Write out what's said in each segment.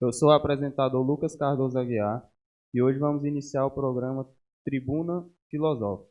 Eu sou o apresentador Lucas Cardoso Aguiar e hoje vamos iniciar o programa Tribuna Filosófica.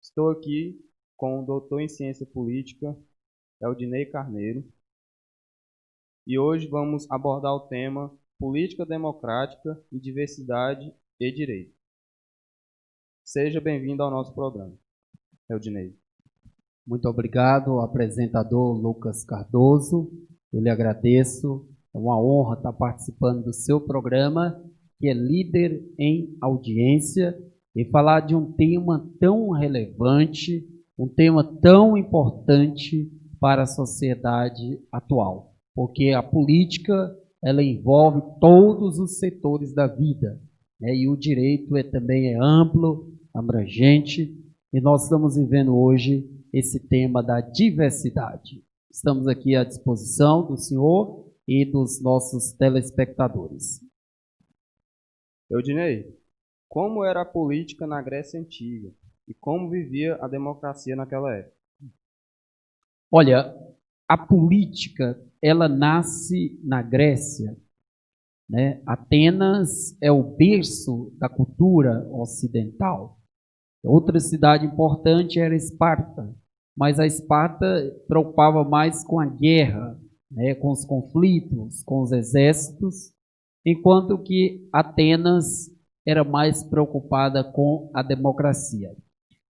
Estou aqui com o doutor em Ciência Política, Eudinei Carneiro, e hoje vamos abordar o tema Política Democrática e Diversidade e Direito. Seja bem-vindo ao nosso programa, Eudinei. Muito obrigado, apresentador Lucas Cardoso. Eu lhe agradeço. É uma honra estar participando do seu programa, que é líder em audiência, e falar de um tema tão relevante, um tema tão importante para a sociedade atual. Porque a política, ela envolve todos os setores da vida, né? E o direito também é amplo, abrangente, e nós estamos vivendo hoje esse tema da diversidade. Estamos aqui à disposição do senhor e dos nossos telespectadores. Eudinei, como era a política na Grécia Antiga e como vivia a democracia naquela época? Olha, a política, ela nasce na Grécia, né? Atenas é o berço da cultura ocidental. Outra cidade importante era Esparta, mas a Esparta preocupava mais com a guerra, né, com os conflitos, com os exércitos, enquanto que Atenas era mais preocupada com a democracia.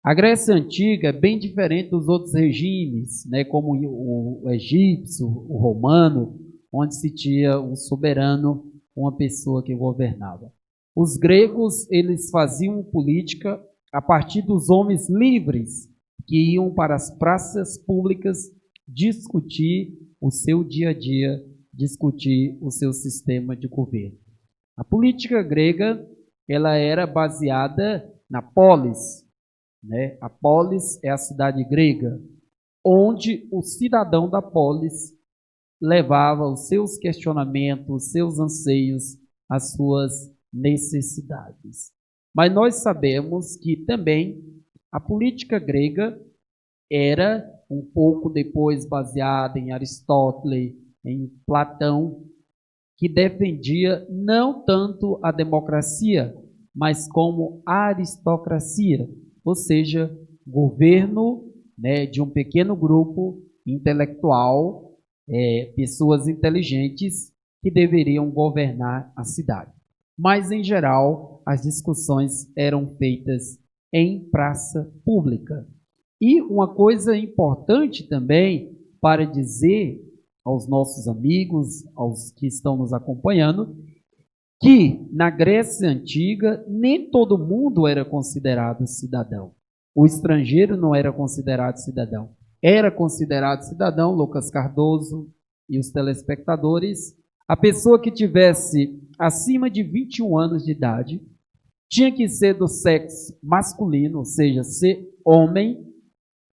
A Grécia Antiga é bem diferente dos outros regimes, né, como o egípcio, o romano, onde se tinha um soberano, uma pessoa que governava. Os gregos, eles faziam política a partir dos homens livres que iam para as praças públicas discutir o seu dia a dia, discutir o seu sistema de governo. A política grega, ela era baseada na polis, né? A polis é a cidade grega, onde o cidadão da polis levava os seus questionamentos, os seus anseios, as suas necessidades. Mas nós sabemos que também a política grega era um pouco depois baseada em Aristóteles, em Platão, que defendia não tanto a democracia, mas como a aristocracia, ou seja, governo, né, de um pequeno grupo intelectual, pessoas inteligentes que deveriam governar a cidade. Mas, em geral, as discussões eram feitas em praça pública. E uma coisa importante também para dizer aos nossos amigos, aos que estão nos acompanhando, que na Grécia Antiga nem todo mundo era considerado cidadão. O estrangeiro não era considerado cidadão. Era considerado cidadão, Lucas Cardoso e os telespectadores, a pessoa que tivesse acima de 21 anos de idade, tinha que ser do sexo masculino, ou seja, ser homem,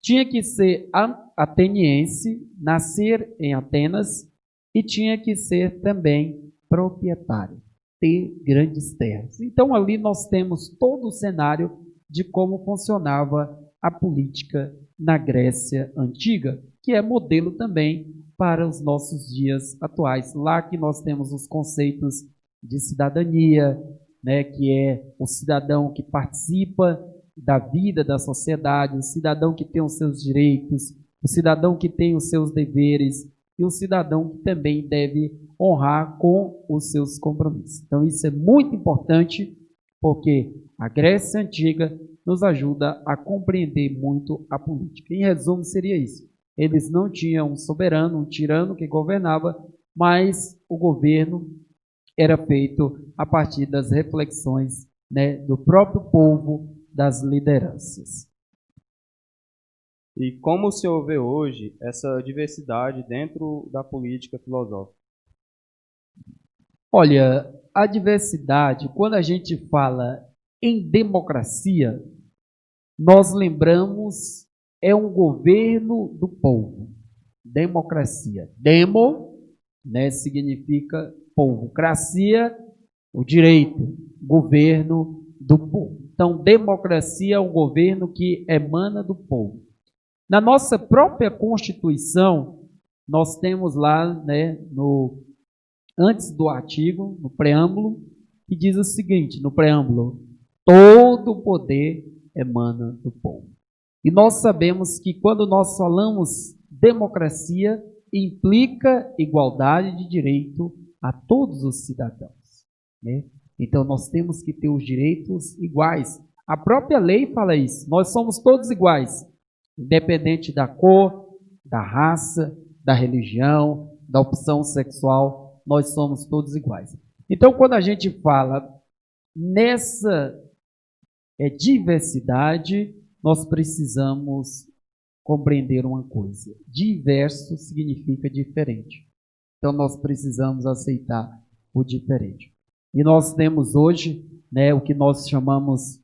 tinha que ser ateniense, nascer em Atenas, e tinha que ser também proprietário, ter grandes terras. Então ali nós temos todo o cenário de como funcionava a política na Grécia Antiga, que é modelo também para os nossos dias atuais. Lá que nós temos os conceitos de cidadania, né, que é o cidadão que participa da vida da sociedade, o cidadão que tem os seus direitos, o cidadão que tem os seus deveres e o cidadão que também deve honrar com os seus compromissos. Então isso é muito importante porque a Grécia Antiga nos ajuda a compreender muito a política. Em resumo, seria isso. Eles não tinham um soberano, um tirano que governava, mas o governo era feito a partir das reflexões, né, do próprio povo, das lideranças. E como o senhor vê hoje essa diversidade dentro da política filosófica? Olha, a diversidade, quando a gente fala em democracia, nós lembramos, é um governo do povo. Democracia. Demo, né, significa povo. Cracia, o direito. Governo do povo. Então, democracia é um governo que emana do povo. Na nossa própria Constituição, nós temos lá, né, no antes do artigo, no preâmbulo, que diz o seguinte, no preâmbulo, todo o poder emana do povo. E nós sabemos que quando nós falamos democracia, implica igualdade de direito a todos os cidadãos, né? Então nós temos que ter os direitos iguais. A própria lei fala isso, nós somos todos iguais, independente da cor, da raça, da religião, da opção sexual, nós somos todos iguais. Então quando a gente fala nessa diversidade, nós precisamos compreender uma coisa. Diverso significa diferente. Então nós precisamos aceitar o diferente. E nós temos hoje, né, o que nós chamamos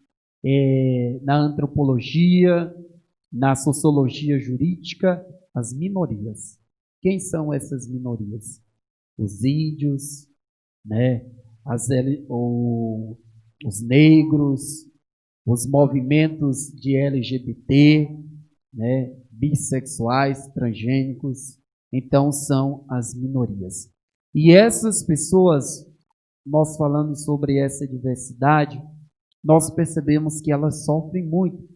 na antropologia, na sociologia jurídica, as minorias. Quem são essas minorias? Os índios, né, os negros, os movimentos de LGBT, né, bissexuais, transgênicos, então são as minorias. E essas pessoas, nós falando sobre essa diversidade, nós percebemos que elas sofrem muito,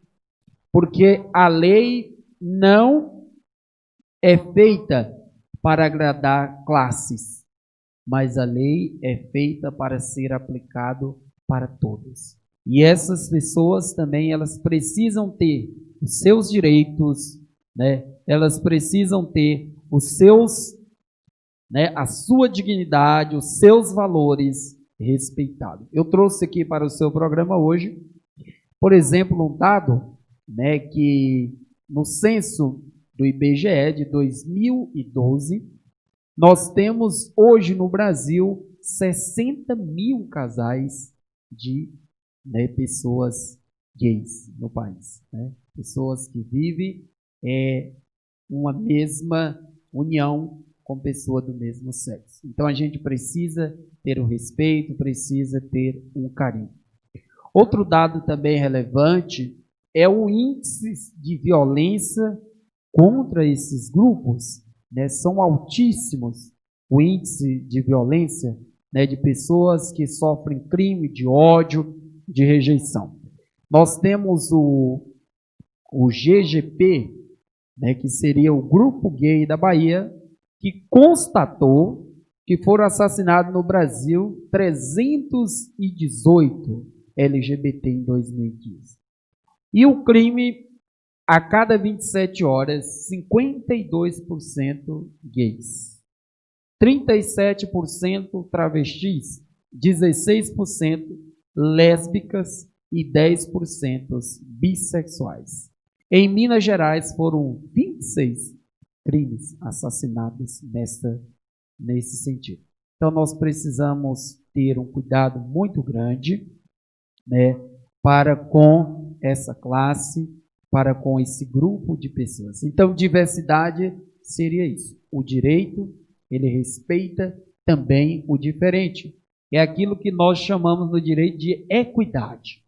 porque a lei não é feita para agradar classes, mas a lei é feita para ser aplicado para todos. E essas pessoas também, elas precisam ter os seus direitos, né? Elas precisam ter os seus, né, a sua dignidade, os seus valores respeitados. Eu trouxe aqui para o seu programa hoje, por exemplo, um dado, né, que no censo do IBGE de 2012, nós temos hoje no Brasil 60 mil casais de, né, pessoas gays no país, né? Pessoas que vivem uma mesma união com pessoa do mesmo sexo. Então a gente precisa ter o respeito, precisa ter um carinho. Outro dado também relevante é o índice de violência contra esses grupos, né? São altíssimos o índice de violência, né, de pessoas que sofrem crime de ódio, de rejeição. Nós temos o GGP, né, que seria o Grupo Gay da Bahia, que constatou que foram assassinados no Brasil 318 LGBT em 2015. E o crime, a cada 27 horas, 52% gays, 37% travestis, 16% lésbicas e 10% bissexuais. Em Minas Gerais foram 26 crimes assassinados nesse sentido. Então nós precisamos ter um cuidado muito grande, né, para com essa classe, para com esse grupo de pessoas. Então diversidade seria isso. O direito, ele respeita também o diferente. É aquilo que nós chamamos no direito de equidade.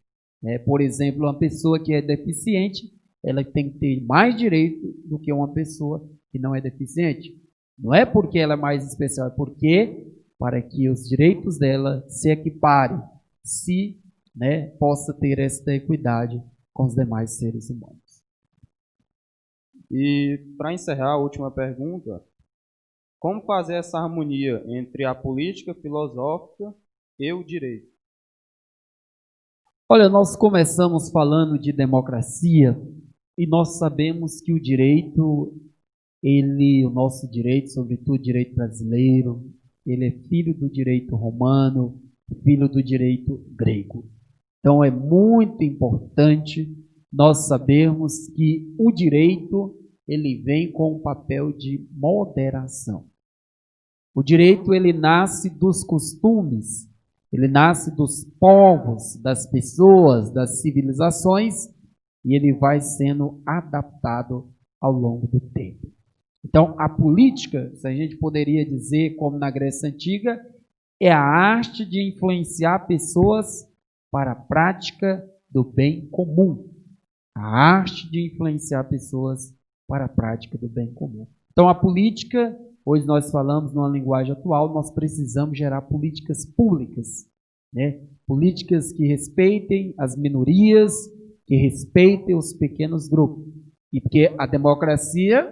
Por exemplo, uma pessoa que é deficiente, ela tem que ter mais direito do que uma pessoa que não é deficiente. Não é porque ela é mais especial, é porque para que os direitos dela se equiparem, se, né, possa ter essa equidade com os demais seres humanos. E para encerrar a última pergunta, como fazer essa harmonia entre a política filosófica e o direito? Olha, nós começamos falando de democracia e nós sabemos que o direito, o nosso direito, sobretudo o direito brasileiro, ele é filho do direito romano, filho do direito grego. Então é muito importante nós sabermos que o direito, ele vem com um papel de moderação. O direito, ele nasce dos costumes, ele nasce dos povos, das pessoas, das civilizações, e ele vai sendo adaptado ao longo do tempo. Então, a política, se a gente poderia dizer, como na Grécia Antiga, é a arte de influenciar pessoas para a prática do bem comum. A arte de influenciar pessoas para a prática do bem comum. Então, a política, Hoje nós falamos numa linguagem atual, nós precisamos gerar políticas públicas, né? Políticas que respeitem as minorias, que respeitem os pequenos grupos. E porque a democracia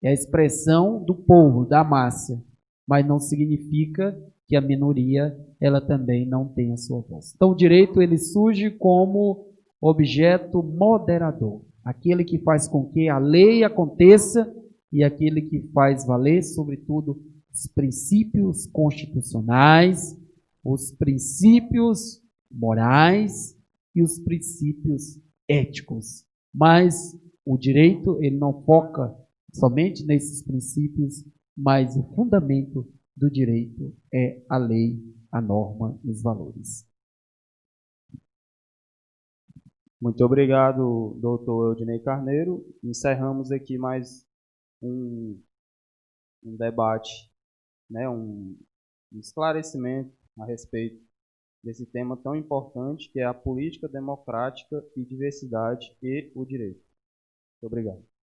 é a expressão do povo, da massa, mas não significa que a minoria ela também não tenha sua voz. Então o direito ele surge como objeto moderador, aquele que faz com que a lei aconteça e aquele que faz valer, sobretudo, os princípios constitucionais, os princípios morais e os princípios éticos. Mas o direito ele não foca somente nesses princípios, mas o fundamento do direito é a lei, a norma e os valores. Muito obrigado, doutor Eudinei Carneiro. Encerramos aqui mais um debate, né, um esclarecimento a respeito desse tema tão importante que é a política democrática e diversidade e o direito. Muito obrigado.